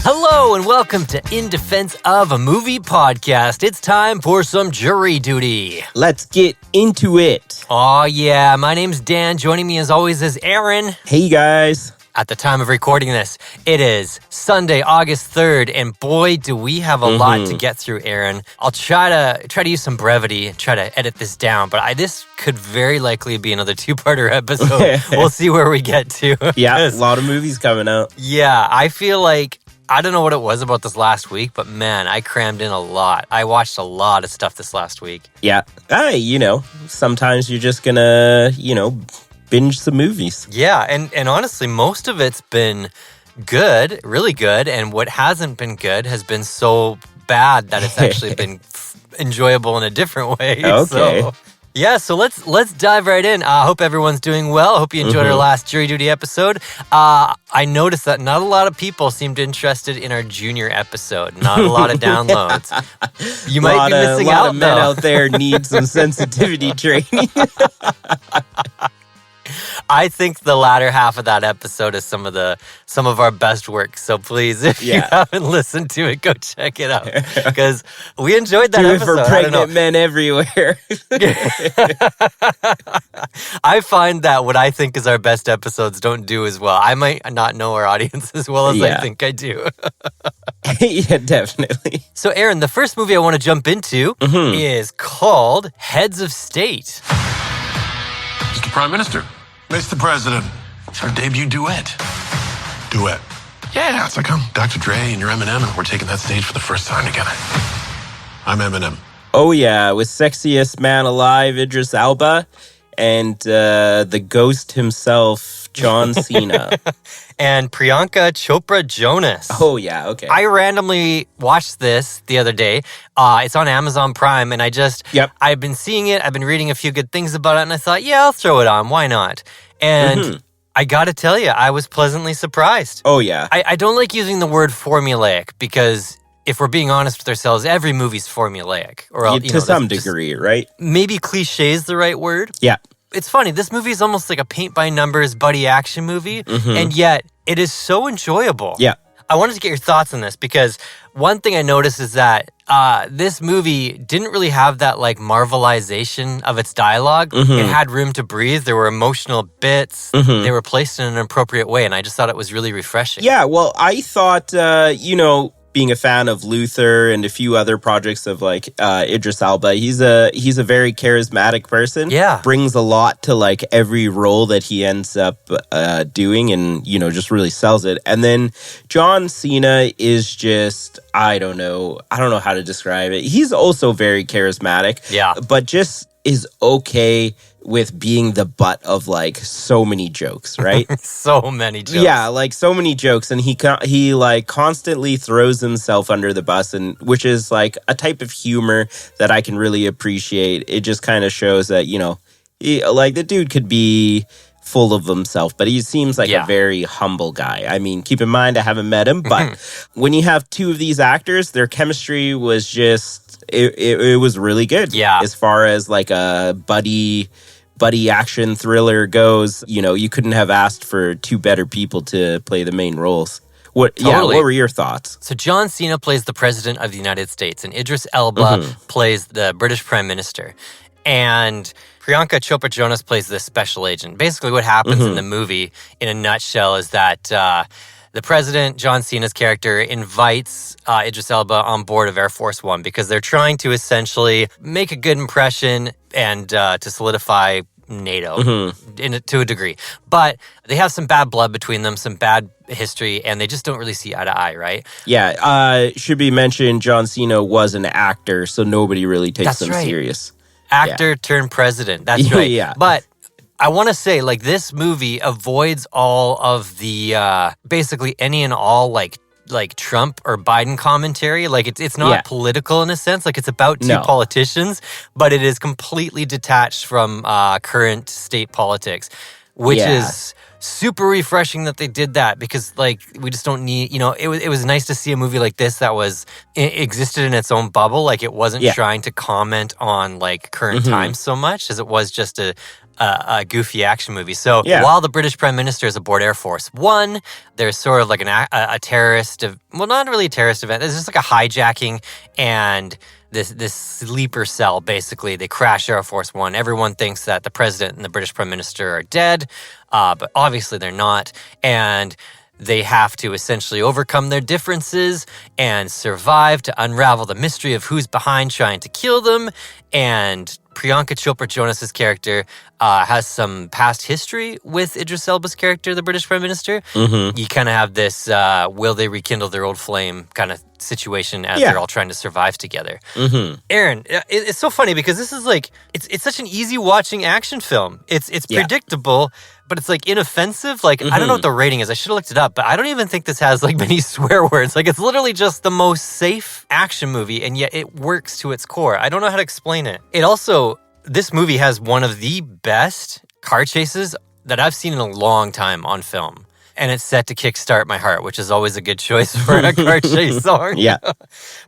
Hello and welcome to In Defense of a Movie Podcast. It's time for some jury duty. Let's get into it. Oh yeah, my name's Dan. Joining me as always is Aaron. Hey guys. At the time of recording this, it is Sunday, August 3rd, and boy, do we have a lot to get through, Aaron. I'll try to use some brevity and try to edit this down, but this could very likely be another two-parter episode. We'll see where we get to. Yeah, a lot of movies coming out. Yeah, I feel like, I don't know what it was about this last week, but man, I crammed in a lot. I watched a lot of stuff this last week. Yeah, sometimes you're just gonna, binge some movies. Yeah, and honestly, most of it's been good, really good, and what hasn't been good has been so bad that it's actually been enjoyable in a different way. Okay. So let's dive right in. I hope everyone's doing well. I hope you enjoyed our last Jury Duty episode. I noticed that not a lot of people seemed interested in our junior episode. Not a lot of downloads. You might be missing out, A lot of men out there need some sensitivity training. I think the latter half of that episode is some of our best work. So please, if you haven't listened to it, go check it out because we enjoyed that episode. Do it for pregnant men everywhere. I find that what I think is our best episodes don't do as well. I might not know our audience as well as I think I do. Yeah, definitely. So, Aaron, the first movie I want to jump into is called Heads of State. Mr. Prime Minister. Mr. President. It's our debut duet. Duet? Yeah, it's like I'm Dr. Dre and you're Eminem and we're taking that stage for the first time together. I'm Eminem. Oh yeah, with sexiest man alive, Idris Elba, and the ghost himself, John Cena. And Priyanka Chopra Jonas. Oh, yeah, okay. I randomly watched this the other day. It's on Amazon Prime, and I've been seeing it. I've been reading a few good things about it, and I thought, yeah, I'll throw it on. Why not? And I got to tell you, I was pleasantly surprised. Oh, yeah. I don't like using the word formulaic because if we're being honest with ourselves, every movie's formulaic. Or to some degree, right? Maybe cliche is the right word. Yeah. It's funny, this movie is almost like a paint-by-numbers buddy action movie, and yet it is so enjoyable. Yeah. I wanted to get your thoughts on this because one thing I noticed is that this movie didn't really have that like Marvelization of its dialogue. It had room to breathe. There were emotional bits. They were placed in an appropriate way, and I just thought it was really refreshing. Yeah, well, I thought, being a fan of Luther and a few other projects of like Idris Elba, he's a very charismatic person. Yeah, brings a lot to like every role that he ends up doing, and just really sells it. And then John Cena is just I don't know how to describe it. He's also very charismatic. Yeah, but just is okay with being the butt of like so many jokes, right? So many jokes. Yeah, like so many jokes, and he like constantly throws himself under the bus, and which is like a type of humor that I can really appreciate. It just kind of shows that like the dude could be full of himself, but he seems like a very humble guy. I mean, keep in mind I haven't met him, but when you have two of these actors, their chemistry was just it was really good. Yeah, as far as like a buddy action thriller goes, you couldn't have asked for two better people to play the main roles. What were your thoughts? So John Cena plays the President of the United States, and Idris Elba plays the British Prime Minister. And Priyanka Chopra Jonas plays this special agent. Basically what happens in the movie, in a nutshell, is that the president, John Cena's character, invites Idris Elba on board of Air Force One because they're trying to essentially make a good impression and to solidify NATO to a degree. But they have some bad blood between them, some bad history, and they just don't really see eye to eye, right? Yeah, should be mentioned, John Cena was an actor, so nobody really takes him serious. Actor turned president, that's right. Yeah. But I want to say, like, this movie avoids all of the, basically any and all, like Trump or Biden commentary. Like, it's not political in a sense. Like, it's about two politicians, but it is completely detached from current state politics, which is super refreshing that they did that because, like, we just don't need, it was nice to see a movie like this that existed in its own bubble. Like, it wasn't trying to comment on, like, current times so much as it was just a a goofy action movie. So Yeah. while the British Prime Minister is aboard Air Force One, there's sort of like a terrorist, well, not really a terrorist event. It's just like a hijacking and this sleeper cell, basically. They crash Air Force One. Everyone thinks that the president and the British Prime Minister are dead, but obviously they're not. And they have to essentially overcome their differences and survive to unravel the mystery of who's behind trying to kill them. And Priyanka Chopra Jonas's character has some past history with Idris Elba's character, the British Prime Minister. You kind of have this will they rekindle their old flame kind of situation as they're all trying to survive together. Aaron, it's so funny because this is like, it's such an easy watching action film. It's predictable, but it's like inoffensive. Like, I don't know what the rating is. I should have looked it up, but I don't even think this has like many swear words. Like, it's literally just the most safe action movie, and yet it works to its core. I don't know how to explain it. It also, this movie has one of the best car chases that I've seen in a long time on film. And it's set to kickstart my heart, which is always a good choice for a car chase song.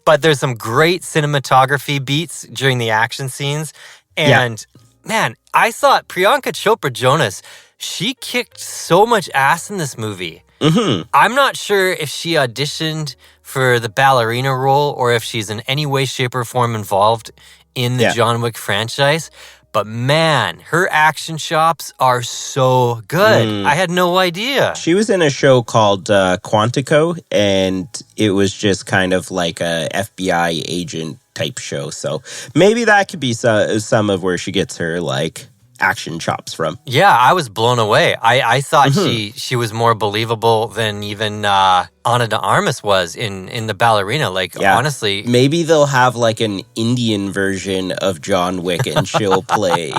But there's some great cinematography beats during the action scenes. And man, I thought Priyanka Chopra Jonas, she kicked so much ass in this movie. I'm not sure if she auditioned for the ballerina role or if she's in any way, shape, or form involved in the John Wick franchise. But man, her action chops are so good. I had no idea. She was in a show called Quantico, and it was just kind of like a FBI agent type show. So maybe that could be some of where she gets her like action chops from. Yeah, I was blown away. I thought she was more believable than even Ana de Armas was in the ballerina. Like, honestly. Maybe they'll have like an Indian version of John Wick and she'll play.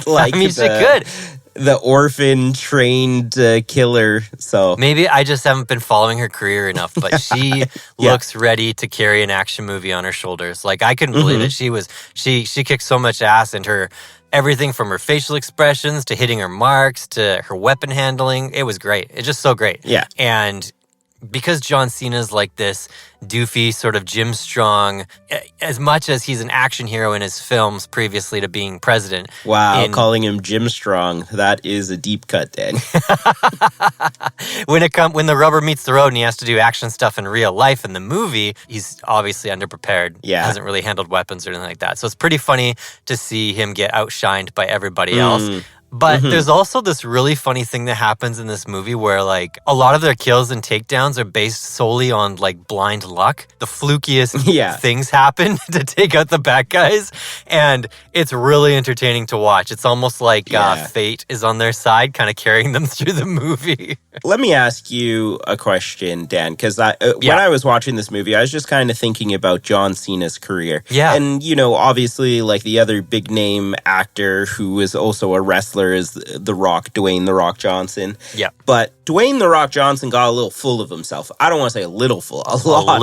Like, I mean, she could. The orphan trained killer. So maybe I just haven't been following her career enough, but she looks ready to carry an action movie on her shoulders. Like, I couldn't believe it. She kicked so much ass, and her everything from her facial expressions to hitting her marks to her weapon handling, it was great. It's just so great. Yeah. And because John Cena's like this doofy sort of Jim Strong, as much as he's an action hero in his films previously to being president. Wow, calling him Jim Strong, that is a deep cut, Dan. When the rubber meets the road and he has to do action stuff in real life in the movie, he's obviously underprepared. Yeah. Hasn't really handled weapons or anything like that. So it's pretty funny to see him get outshined by everybody else. But there's also this really funny thing that happens in this movie where, like, a lot of their kills and takedowns are based solely on, like, blind luck. The flukiest things happen to take out the bad guys. And it's really entertaining to watch. It's almost like fate is on their side, kind of carrying them through the movie. Let me ask you a question, Dan, because when I was watching this movie, I was just kind of thinking about John Cena's career. Yeah. And, you know, obviously, like, the other big name actor who is also a wrestler is The Rock, Dwayne The Rock Johnson. Yeah. But Dwayne The Rock Johnson got a little full of himself. I don't want to say a little full, a lot.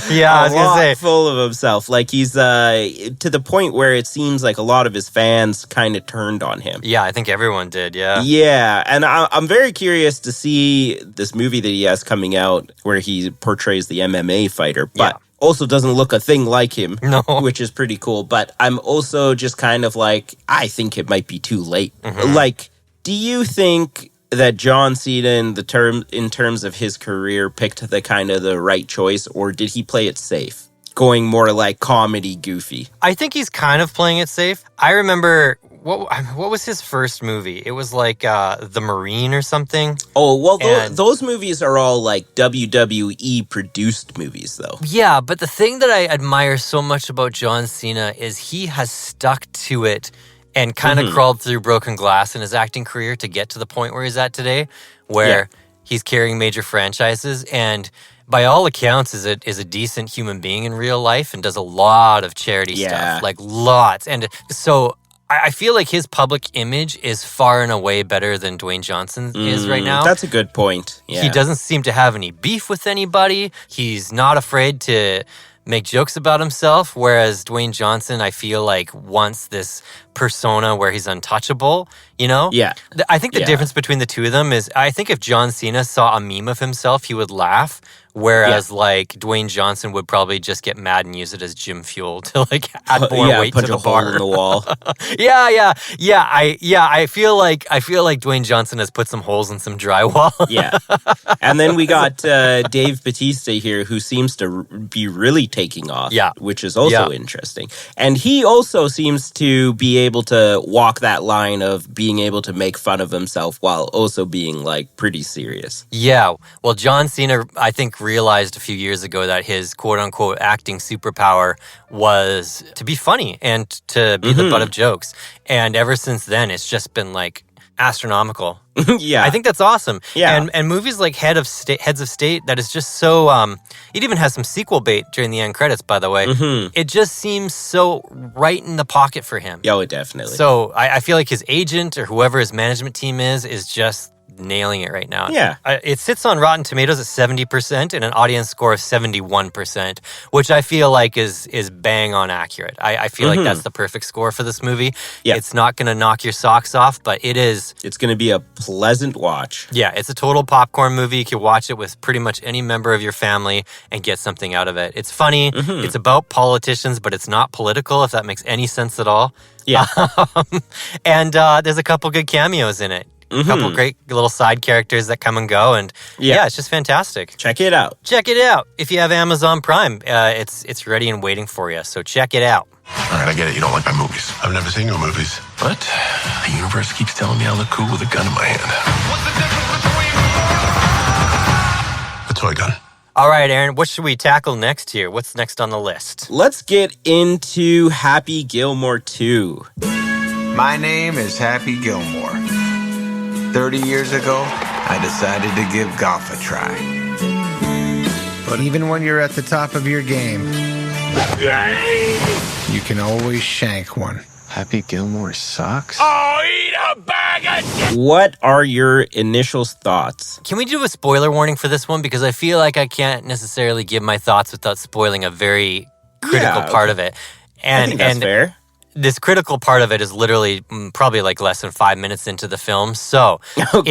Yeah, I was going to say. Full of himself. Like, he's to the point where it seems like a lot of his fans kind of turned on him. Yeah, I think everyone did, yeah. Yeah, and I'm very curious to see this movie that he has coming out where he portrays the MMA fighter, but also doesn't look a thing like him, which is pretty cool. But I'm also just kind of like, I think it might be too late. Like, do you think that John Cena in terms of his career picked the kind of the right choice, or did he play it safe? Going more like comedy goofy. I think he's kind of playing it safe. I remember, what was his first movie? It was like The Marine or something. Oh, well, those movies are all like WWE produced movies, though. Yeah, but the thing that I admire so much about John Cena is he has stuck to it and kind of crawled through broken glass in his acting career to get to the point where he's at today, where he's carrying major franchises and by all accounts is a decent human being in real life and does a lot of charity stuff, like lots. And so I feel like his public image is far and away better than Dwayne Johnson is right now. That's a good point. Yeah. He doesn't seem to have any beef with anybody. He's not afraid to make jokes about himself, whereas Dwayne Johnson, I feel like, wants this persona where he's untouchable, you know? Yeah. I think the difference between the two of them is, I think if John Cena saw a meme of himself, he would laugh. Whereas, like, Dwayne Johnson would probably just get mad and use it as gym fuel to, like, add more weight to the bar. Hole in the wall. I feel like Dwayne Johnson has put some holes in some drywall. Yeah. And then we got Dave Bautista here, who seems to be really taking off, which is also interesting. And he also seems to be able to walk that line of being able to make fun of himself while also being, like, pretty serious. Yeah. Well, John Cena, I think, realized a few years ago that his quote-unquote acting superpower was to be funny and to be the butt of jokes. And ever since then, it's just been, like, astronomical. Yeah. I think that's awesome. Yeah. And movies like Heads of State, that is just so... it even has some sequel bait during the end credits, by the way. It just seems so right in the pocket for him. Yeah, definitely. So I feel like his agent or whoever his management team is just nailing it right now. Yeah. It sits on Rotten Tomatoes at 70% and an audience score of 71%, which I feel like is bang on accurate. I feel like that's the perfect score for this movie. Yeah. It's not going to knock your socks off, but it is... It's going to be a pleasant watch. Yeah, it's a total popcorn movie. You can watch it with pretty much any member of your family and get something out of it. It's funny. It's about politicians, but it's not political, if that makes any sense at all. Yeah. And there's a couple good cameos in it. A couple great little side characters that come and go, and it's just fantastic. Check it out. Check it out. If you have Amazon Prime, it's ready and waiting for you, so check it out. All right, I get it. You don't like my movies. I've never seen your movies. But the universe keeps telling me I look cool with a gun in my hand. What's the difference between... A toy gun. All right, Aaron, what should we tackle next here? What's next on the list? Let's get into Happy Gilmore 2. My name is Happy Gilmore. 30 years ago, I decided to give golf a try. But even when you're at the top of your game, you can always shank one. Happy Gilmore sucks? Oh, eat a bag of... What are your initial thoughts? Can we do a spoiler warning for this one? Because I feel like I can't necessarily give my thoughts without spoiling a very critical part of it. And I think that's fair. This critical part of it is literally probably like less than 5 minutes into the film. So, so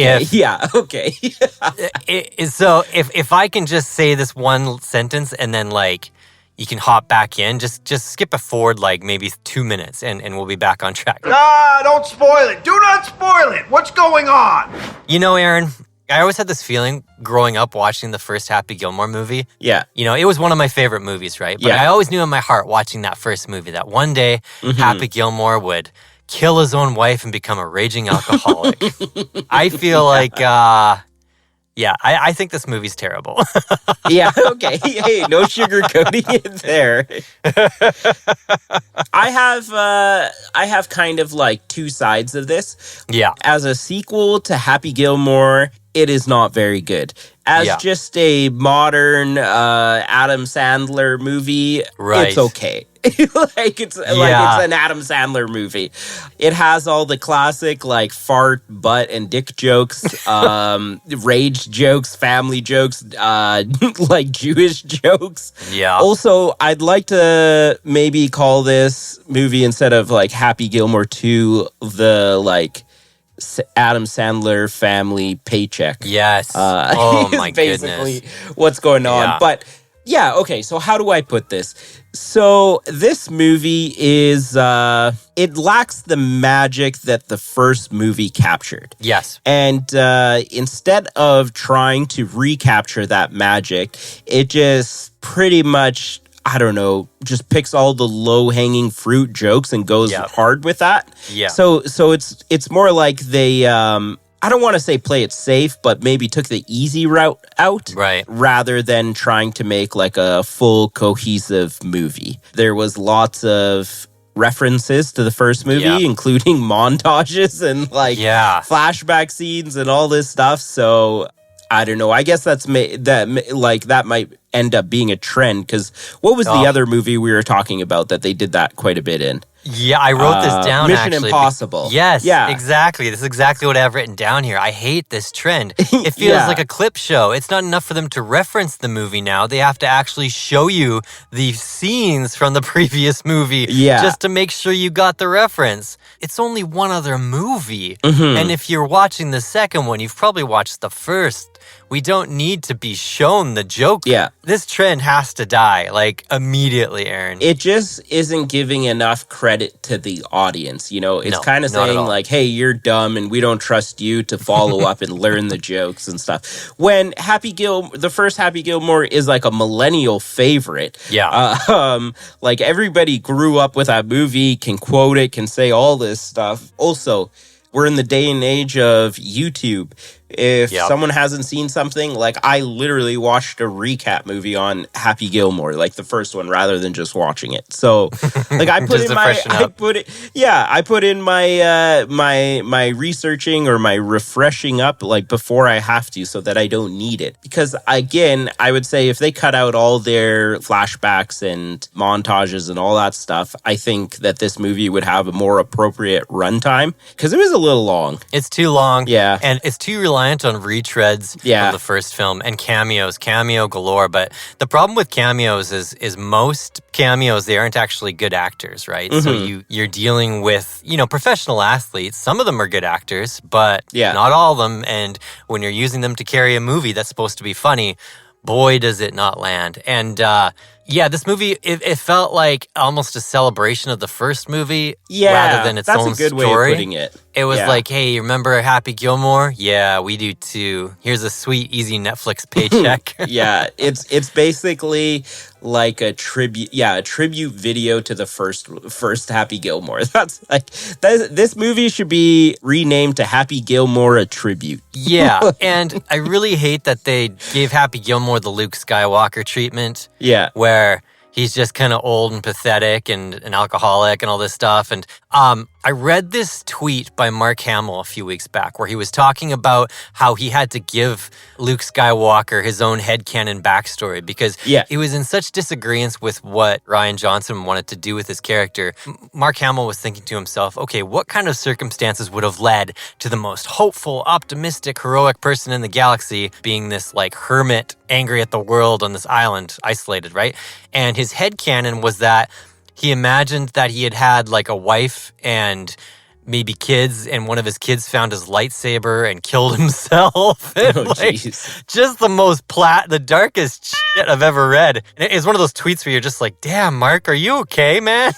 if I can just say this one sentence and then like you can hop back in, just skip it forward like maybe 2 minutes and we'll be back on track. Ah, don't spoil it. Do not spoil it. What's going on? You know, Aaron, I always had this feeling growing up watching the first Happy Gilmore movie. Yeah. You know, it was one of my favorite movies, right? But I always knew in my heart watching that first movie that one day Happy Gilmore would kill his own wife and become a raging alcoholic. I feel like, I think this movie's terrible. Yeah, okay. Hey, no sugarcoating it there. I have kind of like two sides of this. Yeah. As a sequel to Happy Gilmore, it is not very good. As just a modern Adam Sandler movie, it's okay. It's an Adam Sandler movie. It has all the classic like fart, butt, and dick jokes, rage jokes, family jokes, like Jewish jokes. Yeah. Also, I'd like to maybe call this movie, instead of like Happy Gilmore 2, the like Adam Sandler family paycheck. Yes. Oh my basically goodness. What's going on. Yeah. But yeah, okay, so how do I put this? So this movie is, it lacks the magic that the first movie captured. Yes. And instead of trying to recapture that magic, it just pretty much, I don't know, just picks all the low-hanging fruit jokes and goes hard with that. Yeah. So it's more like they, I don't want to say play it safe, but maybe took the easy route out. Right. Rather than trying to make like a full cohesive movie. There was lots of references to the first movie, including montages and like flashback scenes and all this stuff. So I don't know. I guess that might end up being a trend, because what was the other movie we were talking about that they did that quite a bit in? Yeah, I wrote this down, Mission actually. Impossible. Yes, yeah. exactly. This is exactly what I have written down here. I hate this trend. It feels like a clip show. It's not enough for them to reference the movie now. They have to actually show you the scenes from the previous movie just to make sure you got the reference. It's only one other movie. And if you're watching the second one, you've probably watched the first. We don't need to be shown the joke. Yeah. This trend has to die, like, immediately, Aaron. It just isn't giving enough credit to the audience, you know? It's kind of saying, like, hey, you're dumb and we don't trust you to follow up and learn the jokes and stuff. When the first Happy Gilmore is, like, a millennial favorite. Yeah. Like, everybody grew up with that movie, can quote it, can say all this stuff. Also, we're in the day and age of YouTube. If someone hasn't seen something, like I literally watched a recap movie on Happy Gilmore, like the first one, rather than just watching it. So, like I put in my researching or my refreshing up like before I have to, so that I don't need it. Because again, I would say if they cut out all their flashbacks and montages and all that stuff, I think that this movie would have a more appropriate runtime because it was a little long. It's too long. Yeah, and it's too reliant on retreads of the first film and cameo galore. But the problem with cameos is most cameos, they aren't actually good actors, right? So you're dealing with, professional athletes. Some of them are good actors, but not all of them. And when you're using them to carry a movie that's supposed to be funny, boy, does it not land. And this movie, it felt like almost a celebration of the first movie rather than its own story. That's a good way of putting it. It was like, hey, you remember Happy Gilmore? Yeah, we do too. Here's a sweet, easy Netflix paycheck. It's basically like a tribute video to the first Happy Gilmore. This movie should be renamed to Happy Gilmore, a tribute. Yeah, and I really hate that they gave Happy Gilmore the Luke Skywalker treatment. Yeah. Where he's just kind of old and pathetic and an alcoholic and all this stuff. And I read this tweet by Mark Hamill a few weeks back where he was talking about how he had to give Luke Skywalker his own headcanon backstory because he was in such disagreement with what Rian Johnson wanted to do with his character. Mark Hamill was thinking to himself, okay, what kind of circumstances would have led to the most hopeful, optimistic, heroic person in the galaxy being this like hermit angry at the world on this island, isolated, right? And his headcanon was that he imagined that he had like a wife and maybe kids, and one of his kids found his lightsaber and killed himself. And just the most the darkest shit I've ever read. And it's one of those tweets where you're just like, damn, Mark, are you okay, man?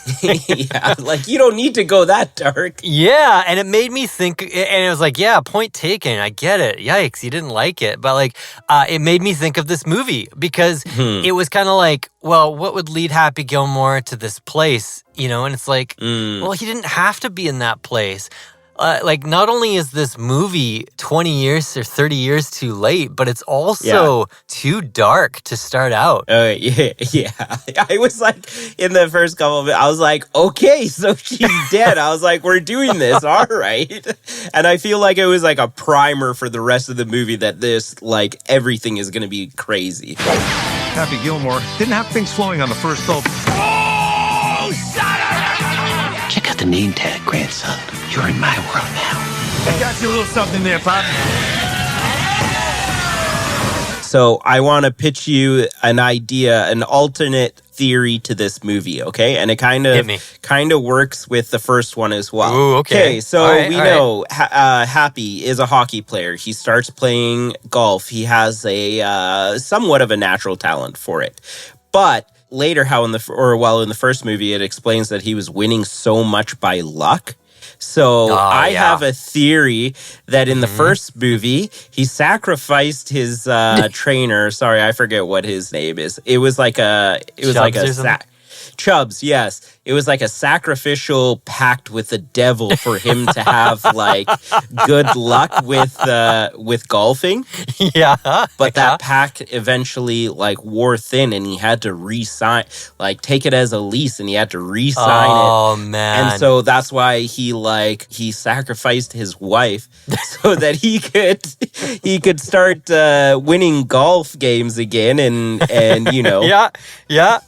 Like you don't need to go that dark. Yeah, and it made me think, and it was like, yeah, point taken, I get it. Yikes, you didn't like it. But like, it made me think of this movie because it was kind of like, well, what would lead Happy Gilmore to this place? And it's like, well, he didn't have to be in that place. Like, not only is this movie 20 years or 30 years too late, but it's also too dark to start out. Yeah. I was like, in the first couple of it, I was like, okay, so she's dead. I was like, we're doing this, all right. And I feel like it was like a primer for the rest of the movie that this, like, everything is going to be crazy. Happy Gilmore didn't have things flowing on the first though. Check out the name tag, grandson. You're in my world now. I got you a little something there, Pop. So I want to pitch you an idea, an alternate theory to this movie, okay? And it kind of works with the first one as well. Ooh, okay. So we know Happy is a hockey player. He starts playing golf. He has a somewhat of a natural talent for it. But later, in the first movie, it explains that he was winning so much by luck. So I have a theory that in the first movie, he sacrificed his trainer. Sorry, I forget what his name is. It was like Chubbs, yes. It was like a sacrificial pact with the devil for him to have like good luck with golfing. Yeah. But that pact eventually like wore thin and he had to re-sign, like take it as a lease and he had to re-sign it. Oh man. And so that's why he sacrificed his wife so that he could start winning golf games again and. Yeah.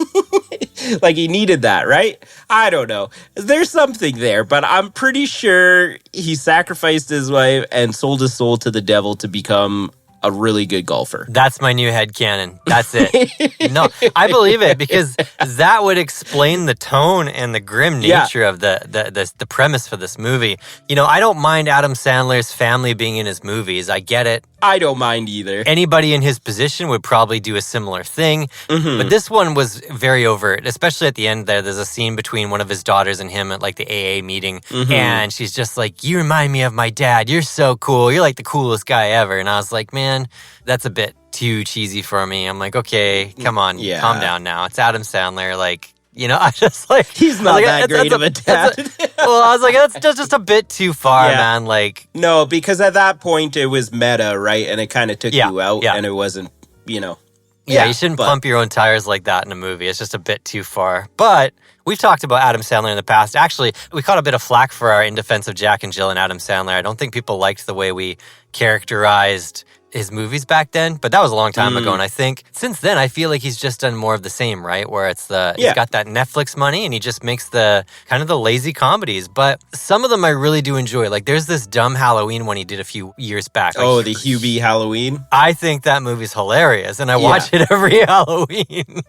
Like he needed that, right? I don't know. There's something there, but I'm pretty sure he sacrificed his wife and sold his soul to the devil to become a really good golfer. That's my new headcanon. That's it. No, I believe it because that would explain the tone and the grim nature of the premise for this movie. You know, I don't mind Adam Sandler's family being in his movies. I get it. I don't mind either. Anybody in his position would probably do a similar thing. But this one was very overt, especially at the end there. There's a scene between one of his daughters and him at like the AA meeting. And she's just like, you remind me of my dad. You're so cool. You're like the coolest guy ever. And I was like, man, that's a bit too cheesy for me. I'm like, okay, come on, calm down now. It's Adam Sandler. Like, you know, I just like... He's not that great of a dad. Well, I was like, that's just a bit too far, man. Like... No, because at that point, it was meta, right? And it kind of took you out, and it wasn't, you know... Yeah, you shouldn't pump your own tires like that in a movie. It's just a bit too far. But we've talked about Adam Sandler in the past. Actually, we caught a bit of flack for our In Defense of Jack and Jill and Adam Sandler. I don't think people liked the way we characterized his movies back then, but that was a long time ago. And I think since then, I feel like he's just done more of the same, right? Where it's he's got that Netflix money and he just makes the kind of the lazy comedies. But some of them I really do enjoy. Like there's this dumb Halloween one he did a few years back. Like, the Hubie Halloween? I think that movie's hilarious and I watch it every Halloween.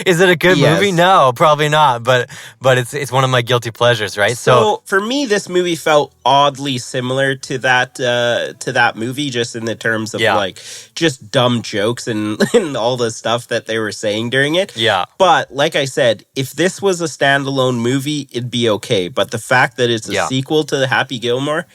Is it a good movie? No, probably not. But it's one of my guilty pleasures, right? So for me, this movie felt oddly similar to that movie, just in the terms of like just dumb jokes and all the stuff that they were saying during it. Yeah. But like I said, if this was a standalone movie, it'd be okay. But the fact that it's a sequel to the Happy Gilmore,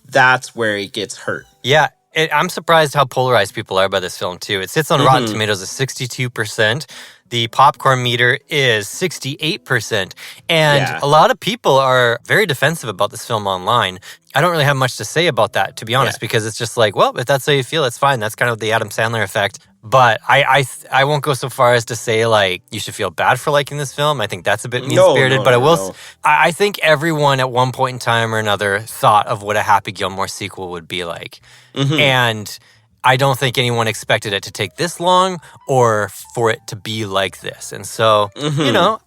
that's where it gets hurt. Yeah. I'm surprised how polarized people are by this film, too. It sits on Rotten Tomatoes at 62%. The popcorn meter is 68%. And a lot of people are very defensive about this film online. I don't really have much to say about that, to be honest, because it's just like, well, if that's how you feel, it's fine. That's kind of the Adam Sandler effect. But I won't go so far as to say, like, you should feel bad for liking this film. I think that's a bit mean-spirited. But I think everyone at one point in time or another thought of what a Happy Gilmore sequel would be like. And I don't think anyone expected it to take this long or for it to be like this. And so, you know,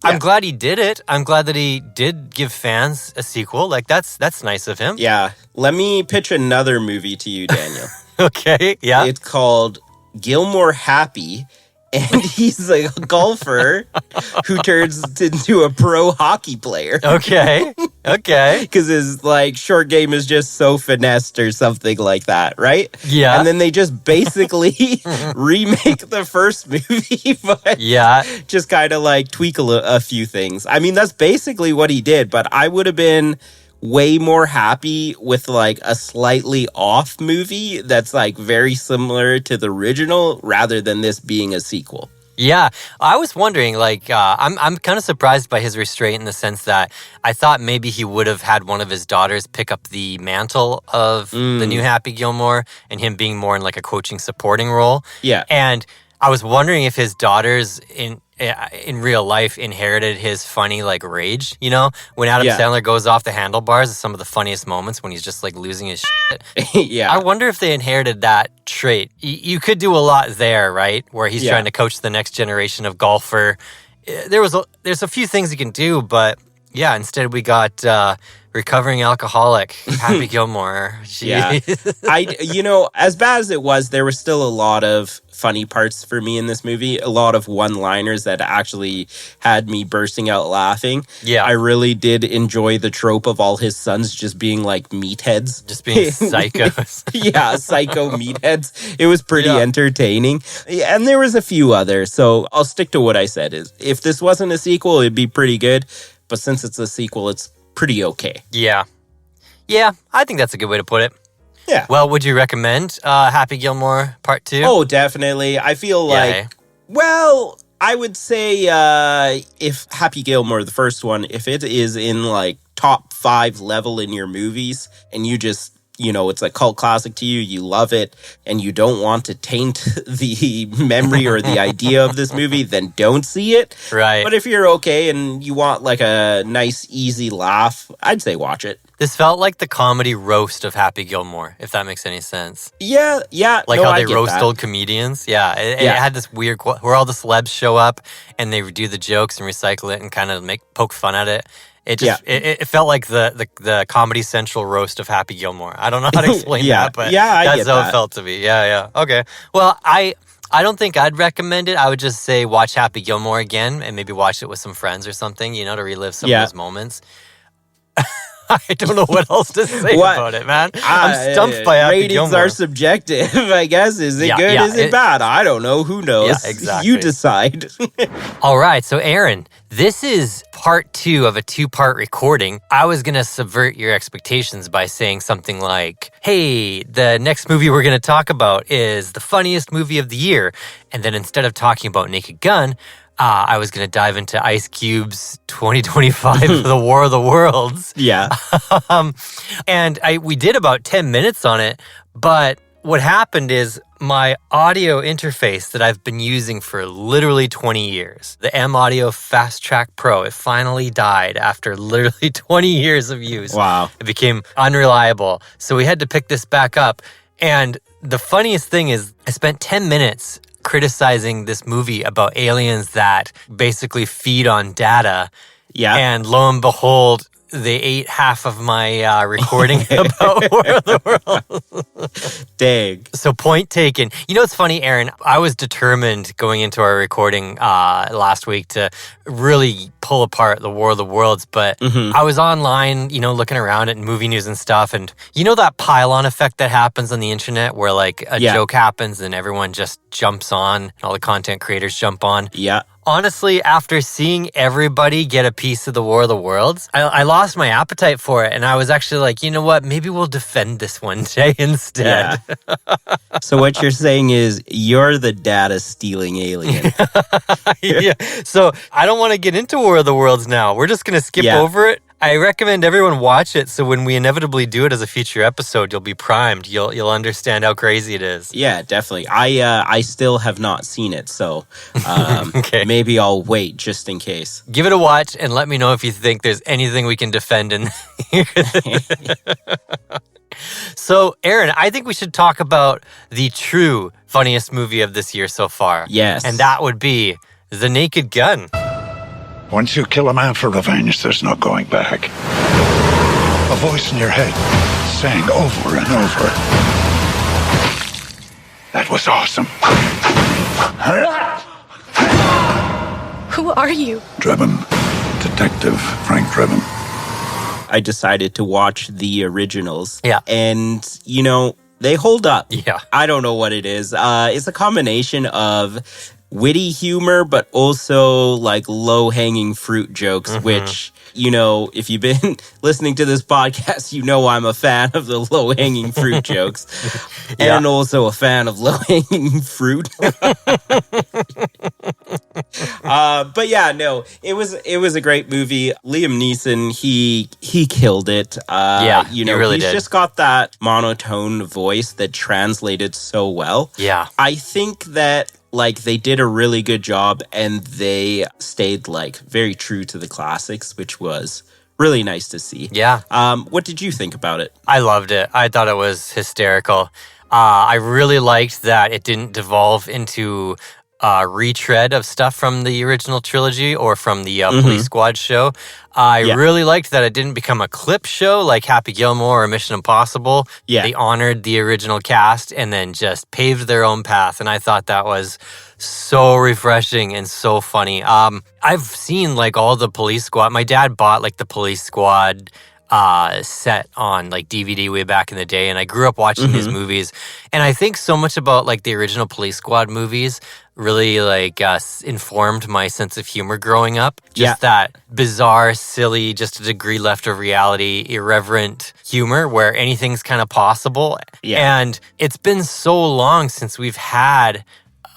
I'm glad he did it. I'm glad that he did give fans a sequel. Like, that's nice of him. Yeah. Let me pitch another movie to you, Daniel. Okay, yeah. It's called Gilmore Happy. And he's a golfer who turns into a pro hockey player. Okay. Because his like short game is just so finessed or something like that, right? Yeah. And then they just basically remake the first movie, but just kind of like tweak a few things. I mean, that's basically what he did, but I would have been way more happy with like a slightly off movie that's like very similar to the original rather than this being a sequel. Yeah, I was wondering, like, I'm kind of surprised by his restraint in the sense that I thought maybe he would have had one of his daughters pick up the mantle of the new Happy Gilmore and him being more in like a coaching supporting role. Yeah. And I was wondering if his daughters in real life inherited his funny like rage, you know, when Adam Sandler goes off the handlebars is some of the funniest moments when he's just like losing his shit. I wonder if they inherited that trait. You could do a lot there, right? Where he's trying to coach the next generation of golfer. There's a few things he can do, but instead we got recovering alcoholic Happy Gilmore. As bad as it was, there was still a lot of funny parts for me in this movie, a lot of one-liners that actually had me bursting out laughing. I really did enjoy the trope of all his sons just being like meatheads. Just being psychos. Psycho meatheads. It was pretty entertaining. And there was a few others, so I'll stick to what I said. Is if this wasn't a sequel, it'd be pretty good. But since it's a sequel, it's pretty okay. Yeah, I think that's a good way to put it. Yeah. Well, would you recommend Happy Gilmore Part 2? Oh, definitely. I feel like, well, I would say if Happy Gilmore, the first one, if it is in like top 5 level in your movies and you just, it's a cult classic to you, you love it, and you don't want to taint the memory or the idea of this movie, then don't see it. Right. But if you're okay and you want like a nice, easy laugh, I'd say watch it. This felt like the comedy roast of Happy Gilmore, if that makes any sense. Yeah. Like no, how I they get roast that. old comedians. Yeah, it had this weird where all the celebs show up and they do the jokes and recycle it and kind of poke fun at it. It just it felt like the Comedy Central roast of Happy Gilmore. I don't know how to explain that, but I that's get how that. it felt to me. Yeah. Okay. Well, I don't think I'd recommend it. I would just say watch Happy Gilmore again and maybe watch it with some friends or something, to relive some of those moments. I don't know what else to say about it, man. I'm stumped by Happy ratings Gilmore. are subjective, I guess. Is it good? Is it bad? I don't know. Who knows? Yeah, exactly. You decide. All right, so Aaron, this is part 2 of a 2-part recording. I was going to subvert your expectations by saying something like, hey, the next movie we're going to talk about is the funniest movie of the year. And then instead of talking about Naked Gun, I was going to dive into Ice Cube's 2025 The War of the Worlds. Yeah. And we did about 10 minutes on it, but what happened is my audio interface that I've been using for literally 20 years, the M Audio Fast Track Pro, it finally died after literally 20 years of use. Wow. It became unreliable. So we had to pick this back up. And the funniest thing is I spent 10 minutes criticizing this movie about aliens that basically feed on data. Yeah. And lo and behold, they ate half of my recording about War of the Worlds. Dang. So point taken. It's funny, Aaron. I was determined going into our recording last week to really pull apart the War of the Worlds, but I was online, looking around at movie news and stuff, and that pile-on effect that happens on the internet where like a joke happens and everyone just jumps on, and all the content creators jump on. Yeah. Honestly, after seeing everybody get a piece of the War of the Worlds, I lost my appetite for it. And I was actually like, you know what? Maybe we'll defend this one day instead. Yeah. So what you're saying is you're the data stealing alien. Yeah. So I don't want to get into War of the Worlds now. We're just going to skip over it. I recommend everyone watch it, so when we inevitably do it as a future episode, you'll be primed. You'll understand how crazy it is. Yeah, definitely. I still have not seen it, so Okay. maybe I'll wait just in case. Give it a watch and let me know if you think there's anything we can defend in here. So, Aaron, I think we should talk about the true funniest movie of this year so far. Yes. And that would be The Naked Gun. Once you kill a man for revenge, there's no going back. A voice in your head saying over and over, "That was awesome." Who are you? Drebin, Detective Frank Drebin. I decided to watch the originals. Yeah. And, they hold up. Yeah. I don't know what it is. It's a combination of witty humor, but also like low-hanging fruit jokes, which, if you've been listening to this podcast, I'm a fan of the low-hanging fruit jokes and also a fan of low-hanging fruit. But yeah, no, it was a great movie. Liam Neeson, he killed it. He really he's did. just got that monotone voice that translated so well. Yeah. I think that they did a really good job and they stayed very true to the classics, which was really nice to see. Yeah. What did you think about it? I loved it. I thought it was hysterical. I really liked that it didn't devolve into retread of stuff from the original trilogy or from the Police Squad show. I really liked that it didn't become a clip show like Happy Gilmore or Mission Impossible. Yeah. They honored the original cast and then just paved their own path. And I thought that was so refreshing and so funny. I've seen all the Police Squad. My dad bought the Police Squad set on DVD way back in the day, and I grew up watching these movies. And I think so much about the original Police Squad movies really informed my sense of humor growing up. Just that bizarre, silly, just a degree left of reality, irreverent humor where anything's kind of possible. Yeah. And it's been so long since we've had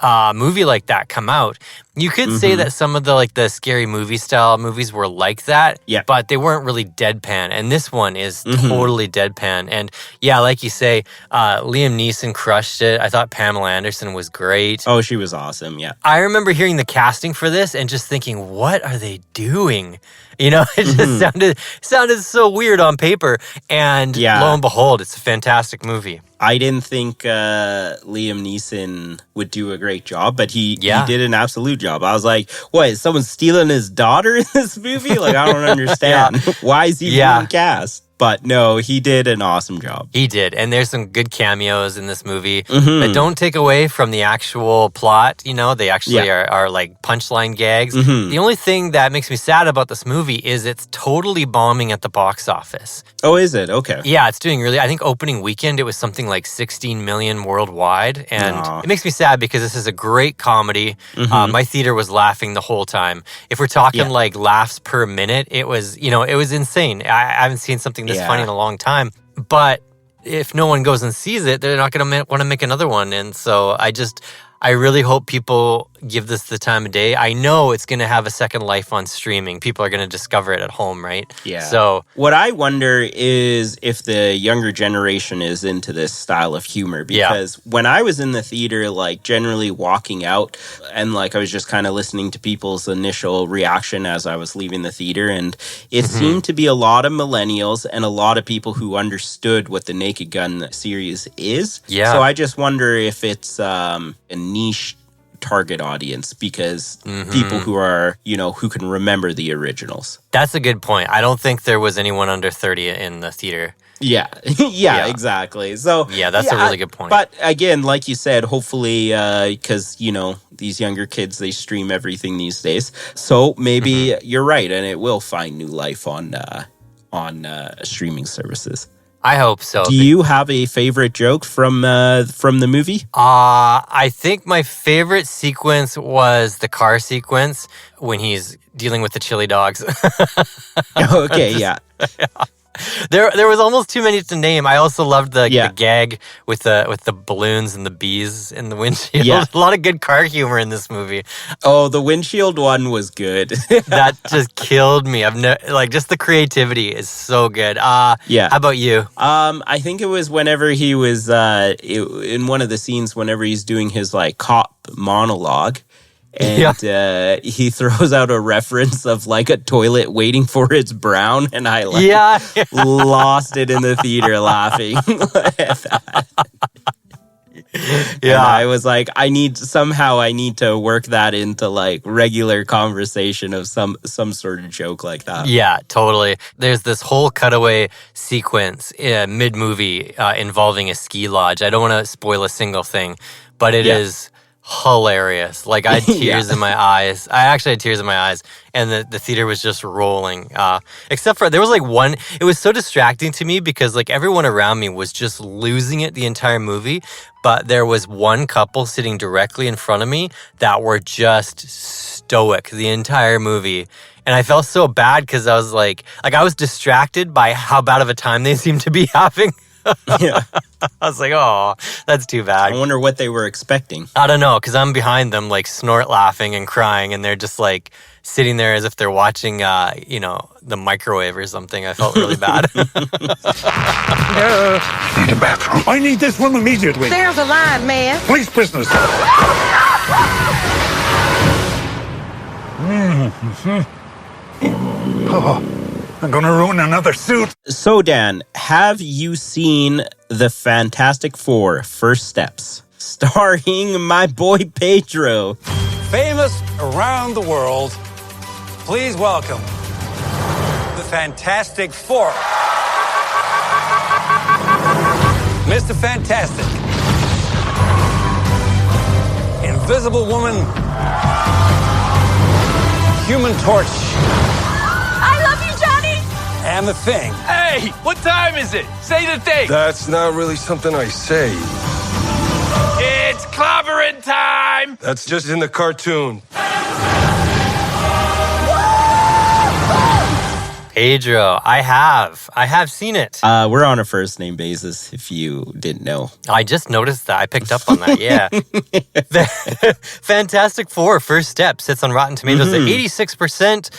movie like that come out. You could say that some of the scary movie style movies were like that, but they weren't really deadpan. And this one is totally deadpan. And yeah, like you say, Liam Neeson crushed it. I thought Pamela Anderson was great. Oh, she was awesome, yeah. I remember hearing the casting for this and just thinking, what are they doing? You know, it just sounded so weird on paper. And lo and behold, it's a fantastic movie. I didn't think Liam Neeson would do a great job, but he did an absolute job. I was like, what, is someone stealing his daughter in this movie? Like, I don't understand. Why is he being cast? But no, he did an awesome job. He did. And there's some good cameos in this movie that don't take away from the actual plot. You know, they actually are like punchline gags. The only thing that makes me sad about this movie is it's totally bombing at the box office. Oh, is it? Okay. Yeah, it's doing really, I think opening weekend, it was something like 16 million worldwide. And it makes me sad because this is a great comedy. My theater was laughing the whole time. If we're talking like laughs per minute, it was, you know, it was insane. I haven't seen something this funny in a long time. But if no one goes and sees it, they're not going to want to make another one. And so I really hope people give this the time of day. I know it's going to have a second life on streaming. People are going to discover it at home, right? Yeah. So what I wonder is if the younger generation is into this style of humor. Because when I was in the theater, like generally walking out and like I was just kind of listening to people's initial reaction as I was leaving the theater. And it seemed to be a lot of millennials and a lot of people who understood what the Naked Gun series is. Yeah. So I just wonder if it's a niche target audience because people who are, you know, who can remember the originals. That's a good point. I don't think there was anyone under 30 in the theater. Yeah. yeah, exactly. So yeah, that's a really good point. But again, like you said, hopefully, because, you know, these younger kids, they stream everything these days. So maybe you're right, and it will find new life on streaming services. I hope so. Do you have a favorite joke from the movie? I think my favorite sequence was the car sequence when he's dealing with the chili dogs. Okay, yeah. There was almost too many to name. I also loved the gag with the balloons and the bees in the windshield. Yeah. A lot of good car humor in this movie. Oh, the windshield one was good. That just killed me. Just the creativity is so good. How about you? I think it was whenever he was in one of the scenes whenever he's doing his like cop monologue. And he throws out a reference of like a toilet waiting for its brown, and I lost it in the theater laughing at that. Yeah, and I was like, I need to work that into like regular conversation of some sort of joke like that. Yeah, totally. There's this whole cutaway sequence mid-movie involving a ski lodge. I don't want to spoil a single thing, but it is hilarious. Like I had tears in my eyes. I actually had tears in my eyes, and the theater was just rolling. Except for there was like one. It was so distracting to me because like everyone around me was just losing it the entire movie. But there was one couple sitting directly in front of me that were just stoic the entire movie. And I felt so bad because I was like I was distracted by how bad of a time they seemed to be having. I was like, oh, that's too bad. I wonder what they were expecting. I don't know, because I'm behind them, like, snort laughing and crying, and they're just, like, sitting there as if they're watching, the microwave or something. I felt really bad. Need a bathroom. I need this one immediately. There's a line, man. Police business. Oh. I'm gonna ruin another suit. So, Dan, have you seen The Fantastic Four: First Steps? Starring my boy Pedro. Famous around the world, please welcome The Fantastic Four. Mr. Fantastic. Invisible Woman. Human Torch. And the Thing. Hey, what time is it? Say the thing. That's not really something I say. It's clobbering time. That's just in the cartoon. Pedro, I have seen it. We're on a first name basis, if you didn't know. I just noticed that. I picked up on that, yeah. Fantastic Four, First Step, sits on Rotten Tomatoes at 86%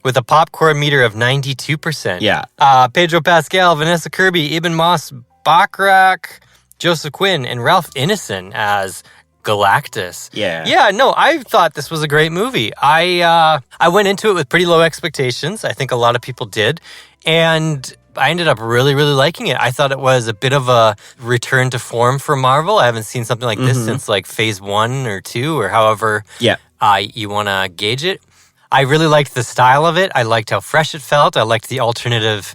with a popcorn meter of 92%. Yeah. Pedro Pascal, Vanessa Kirby, Ibn Moss Bachrach, Joseph Quinn, and Ralph Ineson as Galactus. Yeah, no, I thought this was a great movie. I went into it with pretty low expectations. I think a lot of people did. And I ended up really, really liking it. I thought it was a bit of a return to form for Marvel. I haven't seen something like this since like phase 1 or 2 or however you want to gauge it. I really liked the style of it. I liked how fresh it felt. I liked the alternative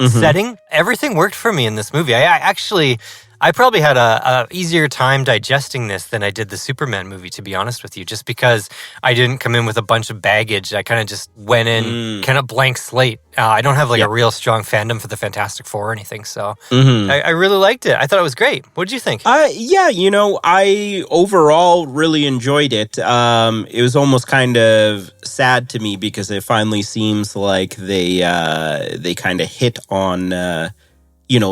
setting. Everything worked for me in this movie. I probably had a easier time digesting this than I did the Superman movie, to be honest with you, just because I didn't come in with a bunch of baggage. I kind of just went in kind of blank slate. I don't have like a real strong fandom for the Fantastic Four or anything, so I really liked it. I thought it was great. What did you think? I overall really enjoyed it. It was almost kind of sad to me because it finally seems like they kind of hit on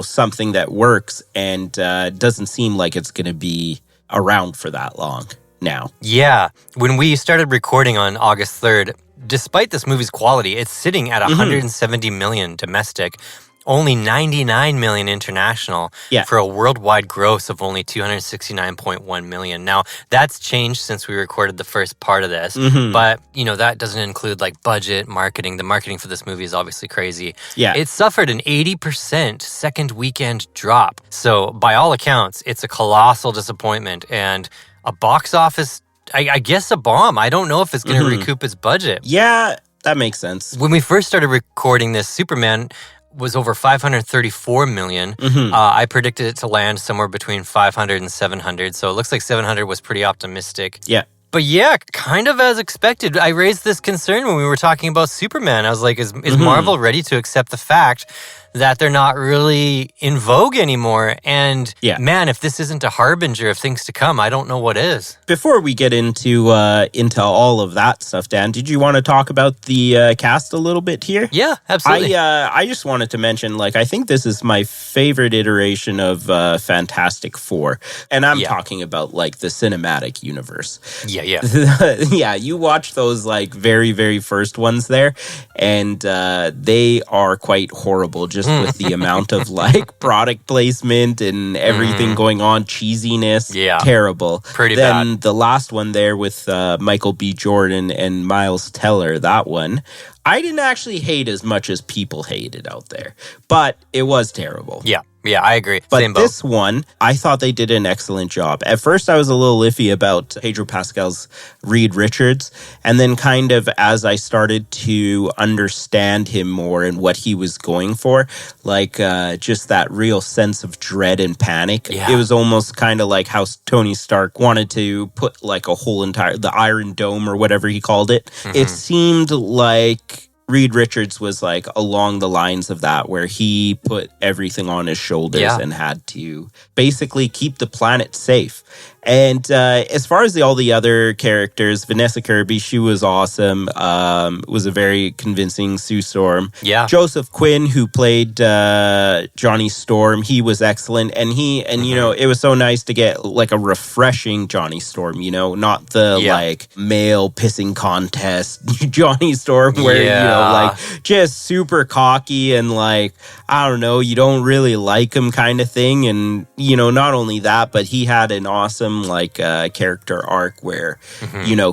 something that works and doesn't seem like it's going to be around for that long now. Yeah. When we started recording on August 3rd, despite this movie's quality, it's sitting at 170 million domestic, only 99 million international for a worldwide gross of only 269.1 million. Now, that's changed since we recorded the first part of this, but, that doesn't include, like, budget, marketing. The marketing for this movie is obviously crazy. Yeah. It suffered an 80% second weekend drop. So, by all accounts, it's a colossal disappointment and a box office, I guess, a bomb. I don't know if it's going to recoup its budget. Yeah, that makes sense. When we first started recording this, Superman was over 534 million. I predicted it to land somewhere between 500 and 700. So it looks like 700 was pretty optimistic. Yeah. But yeah, kind of as expected. I raised this concern when we were talking about Superman. I was like, is Marvel ready to accept the fact that they're not really in vogue anymore? And man, if this isn't a harbinger of things to come, I don't know what is. Before we get into all of that stuff, Dan, did you want to talk about the cast a little bit here? Yeah, absolutely. I just wanted to mention, like, I think this is my favorite iteration of Fantastic Four. And I'm talking about, like, the cinematic universe. Yeah. Yeah, you watch those, like, very, very first ones there, and they are quite horrible just with the amount of, like, product placement and everything going on, cheesiness. Yeah. Terrible. Pretty bad. Then bad. the last one there with Michael B. Jordan and Miles Teller, that one, I didn't actually hate as much as people hated out there, but it was terrible. Yeah, I agree. But Same boat. this one, I thought they did an excellent job. At first, I was a little iffy about Pedro Pascal's Reed Richards. And then kind of as I started to understand him more and what he was going for, like just that real sense of dread and panic. Yeah. It was almost kind of like how Tony Stark wanted to put like a whole the Iron Dome or whatever he called it. It seemed like Reed Richards was like along the lines of that, where he put everything on his shoulders and had to basically keep the planet safe. And as far as all the other characters, Vanessa Kirby, she was awesome. Was a very convincing Sue Storm. Yeah. Joseph Quinn, who played Johnny Storm, he was excellent. And it was so nice to get like a refreshing Johnny Storm, not the like male pissing contest Johnny Storm where, like just super cocky and like, I don't know, you don't really like him kind of thing. And, not only that, but he had an awesome like character arc where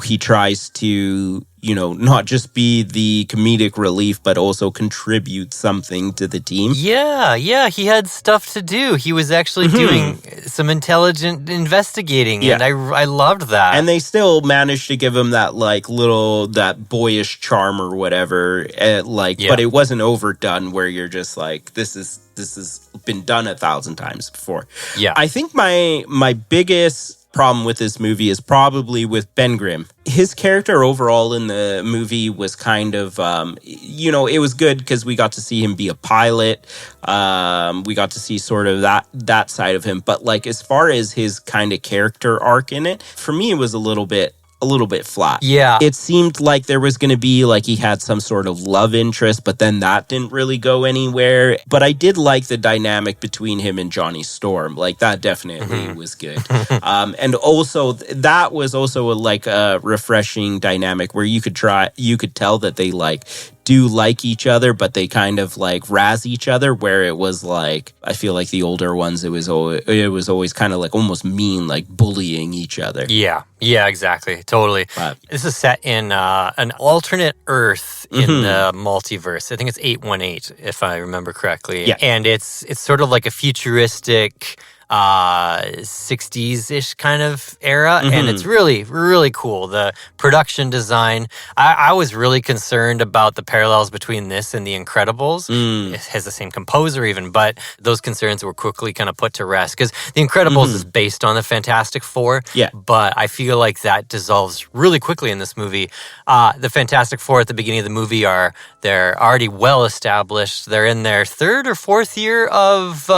he tries to not just be the comedic relief but also contribute something to the team. Yeah, he had stuff to do. He was actually doing some intelligent investigating, and I loved that. And they still managed to give him that like that boyish charm or whatever, but it wasn't overdone where you're just like, this has been done 1,000 times before. Yeah. I think my biggest problem with this movie is probably with Ben Grimm. His character overall in the movie was kind of, it was good because we got to see him be a pilot. We got to see sort of that side of him. But like as far as his kind of character arc in it, for me, it was a little bit a little bit flat. Yeah. It seemed like there was going to be like he had some sort of love interest, but then that didn't really go anywhere. But I did like the dynamic between him and Johnny Storm. Like that definitely was good. And also that was also like a refreshing dynamic where you could tell that they like do like each other, but they kind of like razz each other, where it was like, I feel like the older ones, it was always kind of like almost mean, like bullying each other. Yeah, exactly. Totally. This is set in an alternate Earth in the multiverse. I think it's 818, if I remember correctly. Yeah. And it's sort of like a futuristic 60s-ish kind of era, and it's really, really cool. The production design, I was really concerned about the parallels between this and The Incredibles. It has the same composer even, but those concerns were quickly kind of put to rest, because The Incredibles is based on the Fantastic Four, but I feel like that dissolves really quickly in this movie. The Fantastic Four at the beginning of the movie they're already well established. They're in their third or fourth year of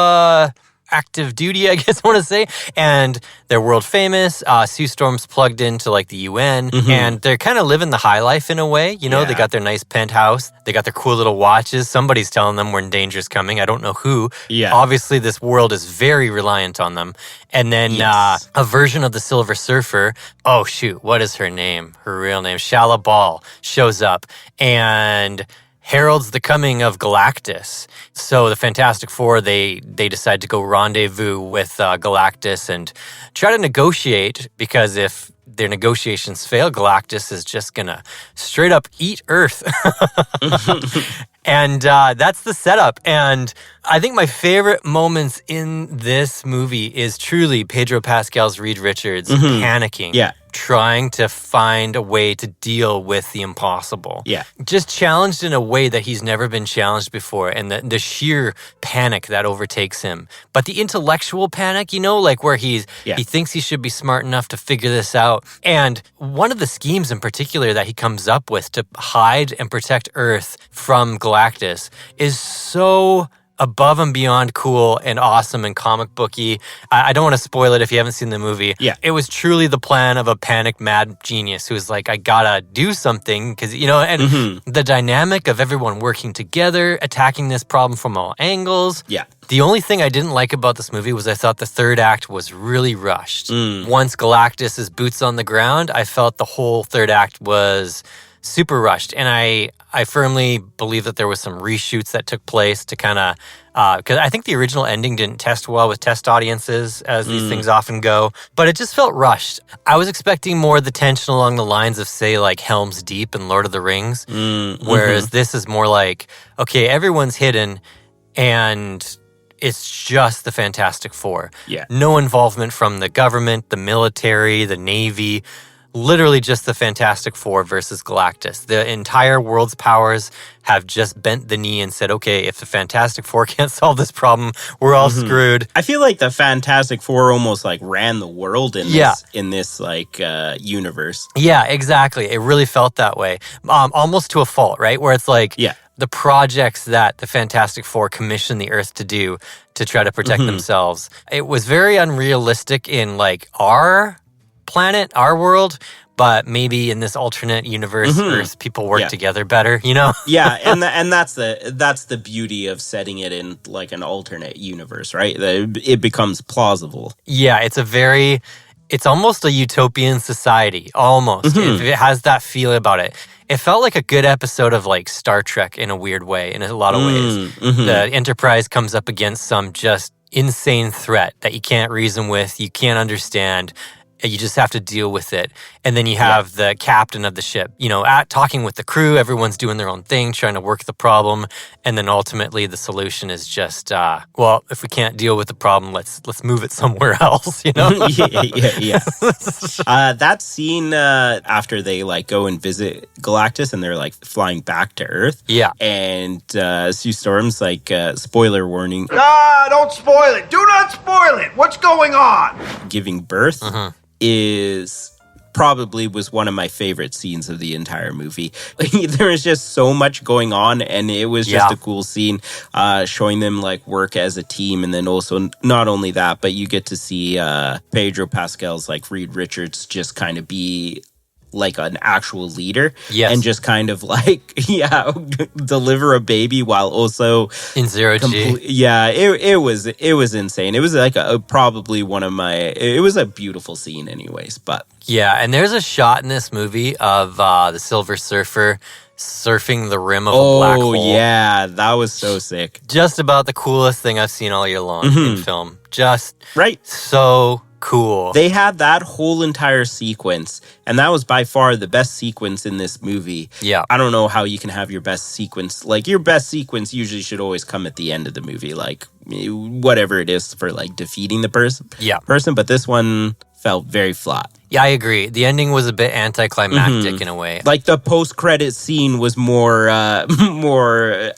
active duty, I guess I want to say, and they're world famous. Sue Storm's plugged into like the UN, and they're kind of living the high life in a way. You know, they got their nice penthouse, they got their cool little watches. Somebody's telling them when danger's coming. I don't know who. Obviously, this world is very reliant on them. And then a version of the Silver Surfer, oh shoot, what is her name? Her real name, Shala Ball, shows up and heralds the coming of Galactus. So the Fantastic Four, they decide to go rendezvous with Galactus and try to negotiate, because if their negotiations fail, Galactus is just gonna straight up eat Earth. And that's the setup. And I think my favorite moments in this movie is truly Pedro Pascal's Reed Richards panicking, trying to find a way to deal with the impossible. Just challenged in a way that he's never been challenged before, and the sheer panic that overtakes him. But the intellectual panic, you know, like where he thinks he should be smart enough to figure this out. And one of the schemes in particular that he comes up with to hide and protect Earth from Galactus is so above and beyond cool and awesome and comic booky. I don't want to spoil it if you haven't seen the movie. It was truly the plan of a panicked mad genius who's like, I gotta do something, because, you know, and the dynamic of everyone working together, attacking this problem from all angles. The only thing I didn't like about this movie was I thought the third act was really rushed. Once Galactus' boots on the ground, I felt the whole third act was super rushed. And I firmly believe that there was some reshoots that took place to kind of, because I think the original ending didn't test well with test audiences, as these things often go, but it just felt rushed. I was expecting more of the tension along the lines of, say, like Helm's Deep and Lord of the Rings, whereas this is more like, okay, everyone's hidden, and it's just the Fantastic Four. No involvement from the government, the military, the Navy. Literally just the Fantastic Four versus Galactus. The entire world's powers have just bent the knee and said, okay, if the Fantastic Four can't solve this problem, we're all screwed. I feel like the Fantastic Four almost like ran the world in this like universe. Yeah, exactly. It really felt that way. Almost to a fault, right? Where it's like the projects that the Fantastic Four commissioned the Earth to do to try to protect themselves. It was very unrealistic in like our planet, our world, but maybe in this alternate universe, Earth, people work together better, you know? And that's the beauty of setting it in like an alternate universe, right? It becomes plausible. Yeah, it's almost a utopian society, almost. It has that feel about it. It felt like a good episode of like Star Trek in a weird way, in a lot of ways. The Enterprise comes up against some just insane threat that you can't reason with, you can't understand. You just have to deal with it. And then you have the captain of the ship, you know, talking with the crew. Everyone's doing their own thing, trying to work the problem. And then ultimately the solution is just, well, if we can't deal with the problem, let's move it somewhere else, you know? That scene after they like go and visit Galactus and they're like flying back to Earth. And Sue Storm's like, spoiler warning. Don't spoil it. Do not spoil it. What's going on? Giving birth. Probably was one of my favorite scenes of the entire movie. There was just so much going on, and it was just a cool scene showing them like work as a team. And then also not only that, but you get to see Pedro Pascal's like Reed Richards just kind of be like an actual leader. Yes. And just kind of like, deliver a baby while also in zero G. It was insane. It was like probably one of my, it was a beautiful scene anyways, but. Yeah, and there's a shot in this movie of the Silver Surfer surfing the rim of a black hole. Oh, yeah, that was so sick. Just about the coolest thing I've seen all year long in film. Just so cool. They had that whole entire sequence, and that was by far the best sequence in this movie. Yeah. I don't know how you can have your best sequence. Like, your best sequence usually should always come at the end of the movie, like, whatever it is for, like, defeating the person. But this one felt very flat. Yeah, I agree. The ending was a bit anticlimactic in a way. Like the post-credit scene was more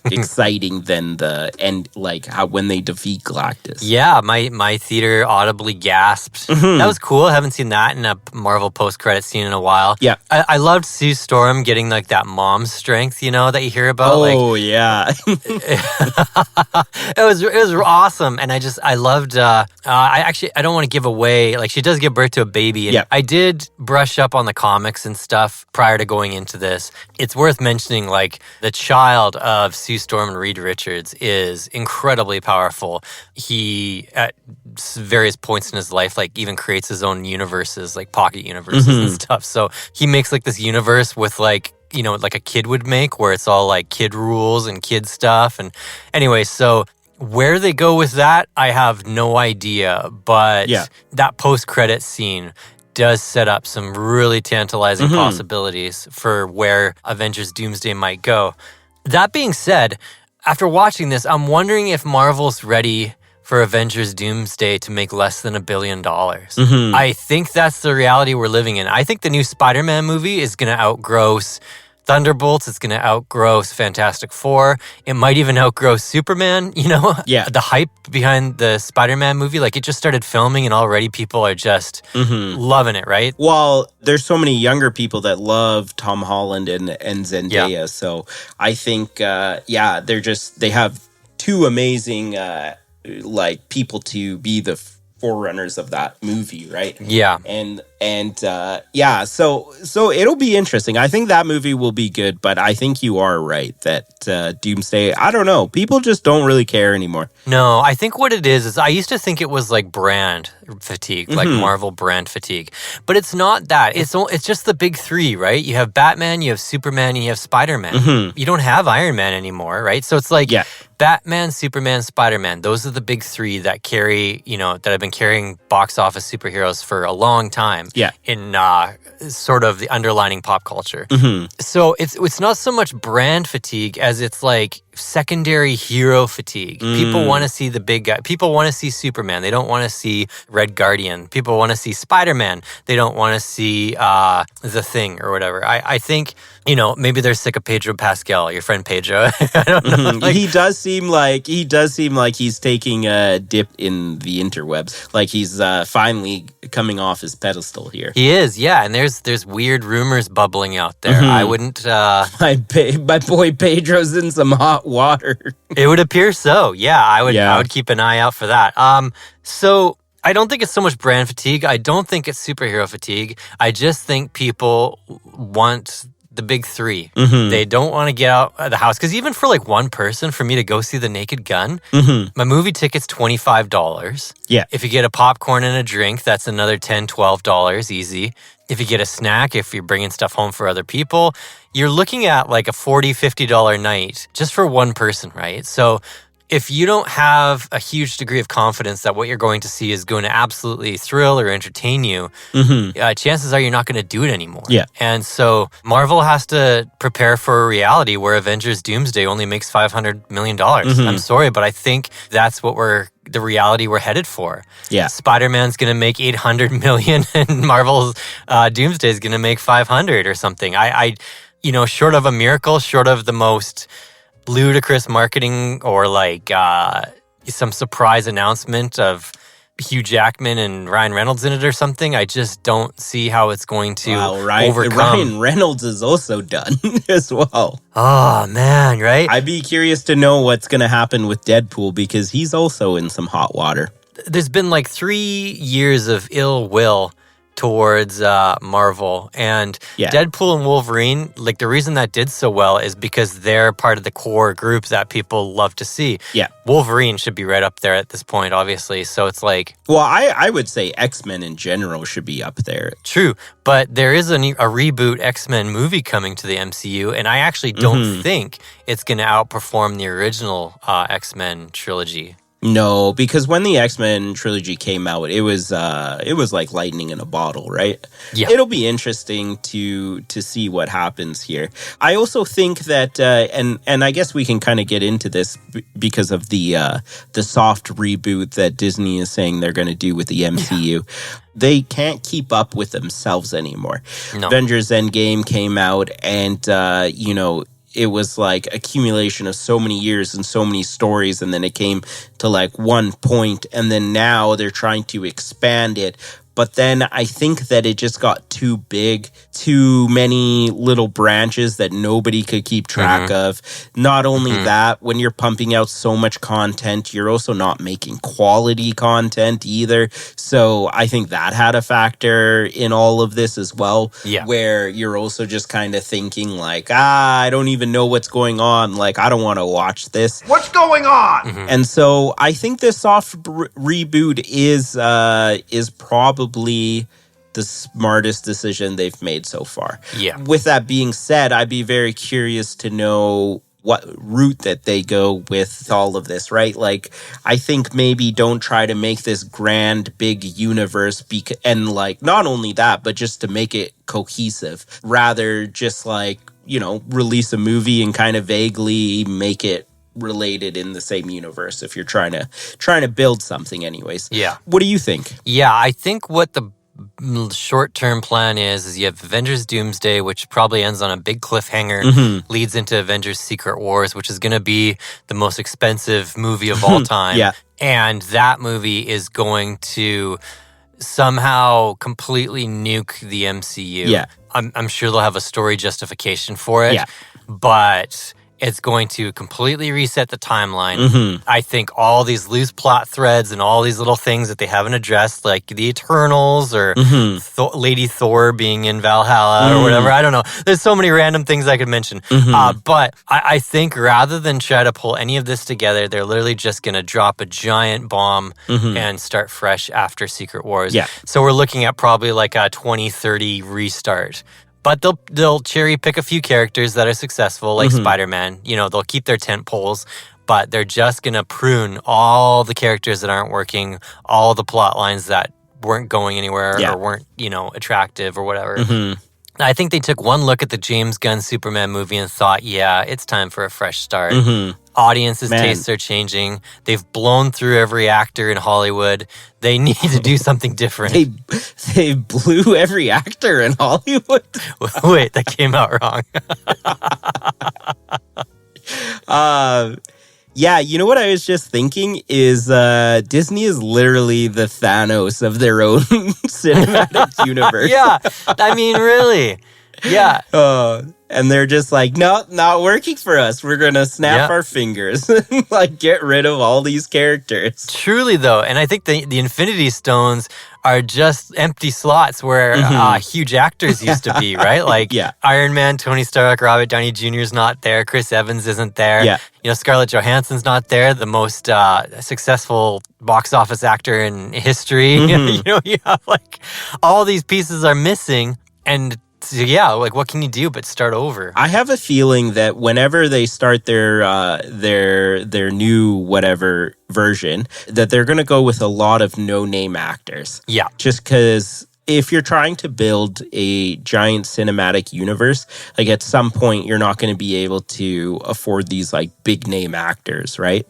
exciting than the end, like how when they defeat Galactus. Yeah, my theater audibly gasped. That was cool. I haven't seen that in a Marvel post-credit scene in a while. Yeah. I loved Sue Storm getting like that mom strength, you know, that you hear about. Oh, yeah. It was awesome. And I loved, I don't want to give away, like she does give birth to a baby. And I did brush up on the comics and stuff prior to going into this. It's worth mentioning, like, the child of Sue Storm and Reed Richards is incredibly powerful. He, at various points in his life, like, even creates his own universes, like pocket universes and stuff. So he makes, like, this universe with, like, you know, like a kid would make, where it's all, like, kid rules and kid stuff. And anyway, so where they go with that, I have no idea. But that post-credit scene does set up some really tantalizing possibilities for where Avengers Doomsday might go. That being said, after watching this, I'm wondering if Marvel's ready for Avengers Doomsday to make less than $1 billion. I think that's the reality we're living in. I think the new Spider-Man movie is going to outgross Thunderbolts. It's going to outgrow Fantastic Four. It might even outgrow Superman, you know? Yeah. The hype behind the Spider-Man movie, like it just started filming and already people are just loving it, right? Well, there's so many younger people that love Tom Holland and Zendaya. Yeah. So I think, they have two amazing, like people to be the forerunners of that movie, right? Yeah. So it'll be interesting. I think that movie will be good, but I think you are right that Doomsday, I don't know, people just don't really care anymore. No, I think what it is I used to think it was like brand fatigue, like Marvel brand fatigue, but it's not that. It's just the big three, right? You have Batman, you have Superman, and you have Spider-Man. You don't have Iron Man anymore, right? So it's like Batman, Superman, Spider-Man. Those are the big three that carry, you know, that have been carrying box office superheroes for a long time. Yeah. In sort of the underlining pop culture. So it's not so much brand fatigue as it's like secondary hero fatigue. People want to see the big guy. People want to see Superman. They don't want to see Red Guardian. People want to see Spider-Man. They don't want to see The Thing or whatever. I think, you know, maybe they're sick of Pedro Pascal, your friend Pedro. I don't know. Like, he does seem like he's taking a dip in the interwebs. Like he's finally coming off his pedestal here. He is, yeah. And there's weird rumors bubbling out there. I wouldn't. My boy Pedro's in some hot water. It would appear so. Yeah, I would keep an eye out for that. So I don't think it's so much brand fatigue. I don't think it's superhero fatigue. I just think people want the big three. They don't want to get out of the house. Because even for like one person, for me to go see The Naked Gun, my movie ticket's $25. Yeah. If you get a popcorn and a drink, that's another $10, $12 easy. If you get a snack, if you're bringing stuff home for other people, you're looking at like a $40, $50 night just for one person, right? So if you don't have a huge degree of confidence that what you're going to see is going to absolutely thrill or entertain you, chances are you're not going to do it anymore. Yeah. And so Marvel has to prepare for a reality where Avengers Doomsday only makes $500 million. I'm sorry, but I think that's what the reality we're headed for. Yeah. Spider-Man's going to make $800 million and Marvel's Doomsday is going to make $500 or something. I you know, short of a miracle, short of the most ludicrous marketing or like some surprise announcement of Hugh Jackman and Ryan Reynolds in it or something, I just don't see how it's going to overcome. Ryan Reynolds is also done as well. Oh, man, right? I'd be curious to know what's going to happen with Deadpool because he's also in some hot water. There's been like 3 years of ill will towards Marvel. And Deadpool and Wolverine, like the reason that did so well is because they're part of the core group that people love to see. Yeah. Wolverine should be right up there at this point, obviously. So it's like... Well, I would say X-Men in general should be up there. True, but there is a reboot X-Men movie coming to the MCU, and I actually don't think it's going to outperform the original X-Men trilogy. No, because when the X-Men trilogy came out, it was like lightning in a bottle, right? Yeah. It'll be interesting to see what happens here. I also think that, and I guess we can kind of get into this because of the soft reboot that Disney is saying they're going to do with the MCU. Yeah. They can't keep up with themselves anymore. No. Avengers Endgame came out, and it was like accumulation of so many years and so many stories, and then it came to like one point, and then now they're trying to expand it. But then I think that it just got too big, too many little branches that nobody could keep track of. Not only that, when you're pumping out so much content, you're also not making quality content either. So I think that had a factor in all of this as well, where you're also just kind of thinking like, I don't even know what's going on. Like, I don't want to watch this. What's going on? And so I think this soft reboot is probably the smartest decision they've made so far. Yeah. With that being said, I'd be very curious to know what route that they go with all of this, right? Like, I think maybe don't try to make this grand, big universe and like, not only that, but just to make it cohesive. Rather just like, release a movie and kind of vaguely make it related in the same universe if you're trying to build something anyways. Yeah. What do you think? Yeah, I think what the short-term plan is you have Avengers Doomsday, which probably ends on a big cliffhanger, leads into Avengers Secret Wars, which is going to be the most expensive movie of all time. Yeah. And that movie is going to somehow completely nuke the MCU. Yeah. I'm sure they'll have a story justification for it. Yeah. But it's going to completely reset the timeline. I think all these loose plot threads and all these little things that they haven't addressed, like the Eternals or Lady Thor being in Valhalla or whatever. I don't know. There's so many random things I could mention. But I think rather than try to pull any of this together, they're literally just going to drop a giant bomb and start fresh after Secret Wars. Yeah. So we're looking at probably like a 2030 restart. But they'll cherry pick a few characters that are successful, like Spider-Man. They'll keep their tent poles, but they're just going to prune all the characters that aren't working, all the plot lines that weren't going anywhere or weren't, attractive or whatever. I think they took one look at the James Gunn Superman movie and thought, yeah, it's time for a fresh start. Audiences' tastes are changing. They've blown through every actor in Hollywood. They need to do something different. They blew every actor in Hollywood? Wait, that came out wrong. Yeah, you know what I was just thinking is Disney is literally the Thanos of their own cinematic universe. Yeah, I mean, really. Yeah. And they're just like, no, not working for us. We're going to snap our fingers and like get rid of all these characters. Truly, though. And I think the Infinity Stones are just empty slots where huge actors used to be, right? Like Iron Man, Tony Stark, Robert Downey Jr. is not there. Chris Evans isn't there. Yeah. Scarlett Johansson's not there. The most successful box office actor in history. You have like all these pieces are missing. And so, like what can you do but start over? I have a feeling that whenever they start their new whatever version, that they're going to go with a lot of no-name actors. Yeah. Just because if you're trying to build a giant cinematic universe, like at some point you're not going to be able to afford these like big-name actors, right?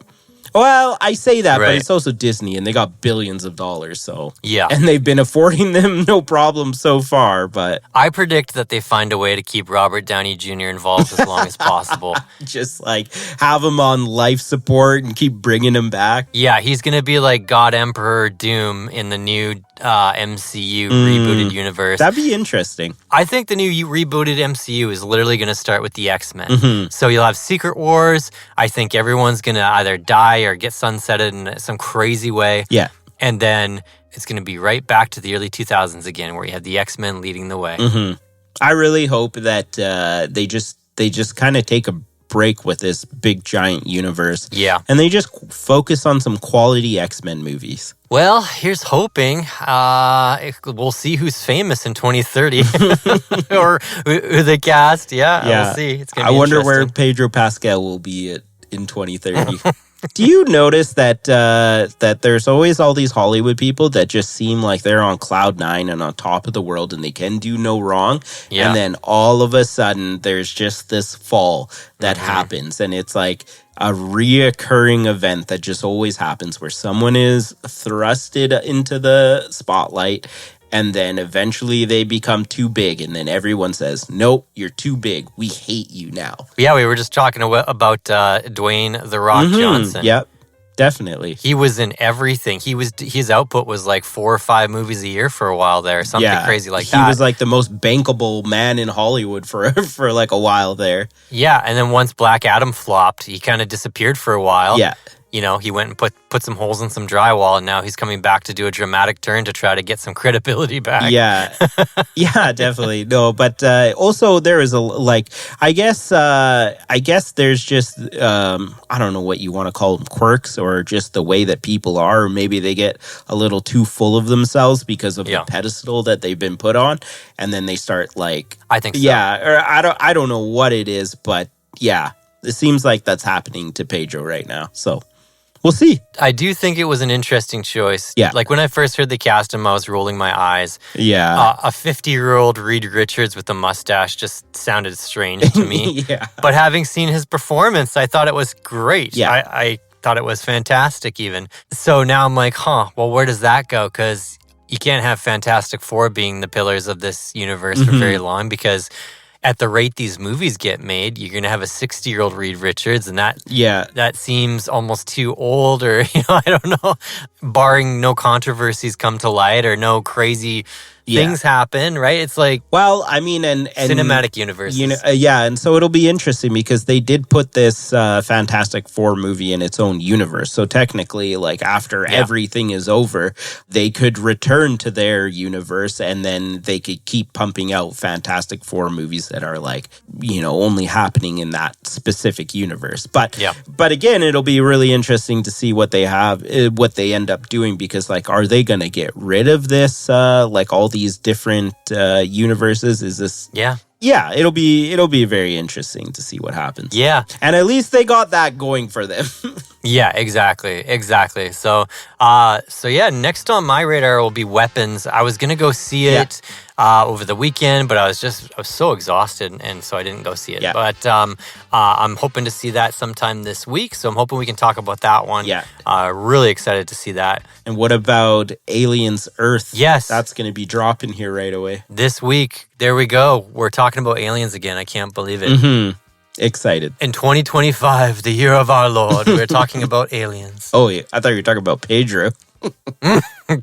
Well, I say that, but it's also Disney, and they got billions of dollars, so... Yeah. And they've been affording them no problem so far, but... I predict that they find a way to keep Robert Downey Jr. involved as long as possible. Just, like, have him on life support and keep bringing him back. Yeah, he's going to be like God Emperor Doom in the new MCU rebooted universe. That'd be interesting. I think the new rebooted MCU is literally going to start with the X-Men. So you'll have Secret Wars. I think everyone's going to either die or get sunsetted in some crazy way. Yeah. And then it's going to be right back to the early 2000s again, where you have the X-Men leading the way. Mm-hmm. I really hope that they just kind of take a break with this big giant universe. Yeah. And they just focus on some quality X-Men movies. Well, here's hoping. We'll see who's famous in 2030 or who they cast. Yeah, we'll see. It's gonna be I wonder where interesting. Pedro Pascal will be in 2030. Do you notice that there's always all these Hollywood people that just seem like they're on cloud nine and on top of the world and they can do no wrong? Yeah. And then all of a sudden there's just this fall that happens. And it's like a reoccurring event that just always happens where someone is thrusted into the spotlight and then eventually they become too big and then everyone says, nope, you're too big. We hate you now. Yeah, we were just talking about Dwayne "The Rock" Johnson. Yep, definitely. He was in everything. His output was like 4 or 5 movies a year for a while there, something crazy like that. He was like the most bankable man in Hollywood for like a while there. Yeah, and then once Black Adam flopped, he kind of disappeared for a while. Yeah. You know, he went and put some holes in some drywall, and now he's coming back to do a dramatic turn to try to get some credibility back. Yeah, yeah, definitely. No, but also there is I guess there's just I don't know what you want to call them, quirks, or just the way that people are. Or maybe they get a little too full of themselves because of the pedestal that they've been put on, and then they start like, I think so. Yeah, or I don't know what it is, but yeah, it seems like that's happening to Pedro right now. So. We'll see. I do think it was an interesting choice. Yeah. Like when I first heard they cast him, I was rolling my eyes. Yeah. A 50-year-old Reed Richards with a mustache just sounded strange to me. Yeah. But having seen his performance, I thought it was great. Yeah. I thought it was fantastic even. So now I'm like, well, where does that go? Because you can't have Fantastic Four being the pillars of this universe for very long, because at the rate these movies get made, you're going to have a 60-year-old Reed Richards, and that seems almost too old, or I don't know, barring no controversies come to light or no crazy things happen, right? It's like, well, I mean, and cinematic universes. And so it'll be interesting because they did put this Fantastic Four movie in its own universe. So technically, like after everything is over, they could return to their universe, and then they could keep pumping out Fantastic Four movies that are like, only happening in that specific universe. But again, it'll be really interesting to see what they end up doing, because like, are they going to get rid of this like all these different universes? Is this it'll be very interesting to see what happens. And at least they got that going for them. Yeah, exactly. So next on my radar will be Weapons. I was gonna go see it over the weekend, but I was so exhausted, and so I didn't go see it. But I'm hoping to see that sometime this week, so I'm hoping we can talk about that one. Really excited to see that. And what about Aliens Earth? Yes, that's gonna be dropping here right away this week. There we go. We're talking about aliens again. I can't believe it. Mm-hmm. Excited. In 2025, the year of our Lord, we're talking about aliens. Oh, yeah. I thought you were talking about Pedro.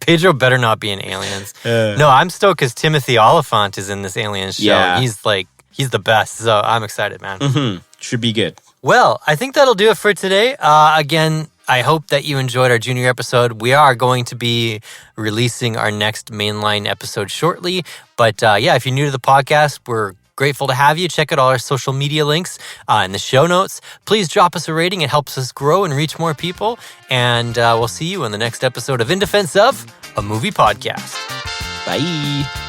Pedro better not be in Aliens. No, I'm stoked because Timothy Oliphant is in this Aliens show. Yeah. He's the best. So I'm excited, man. Mm-hmm. Should be good. Well, I think that'll do it for today. Again, I hope that you enjoyed our junior episode. We are going to be releasing our next mainline episode shortly. But if you're new to the podcast, we're grateful to have you. Check out all our social media links in the show notes. Please drop us a rating. It helps us grow and reach more people. And we'll see you in the next episode of In Defense of a Movie Podcast. Bye.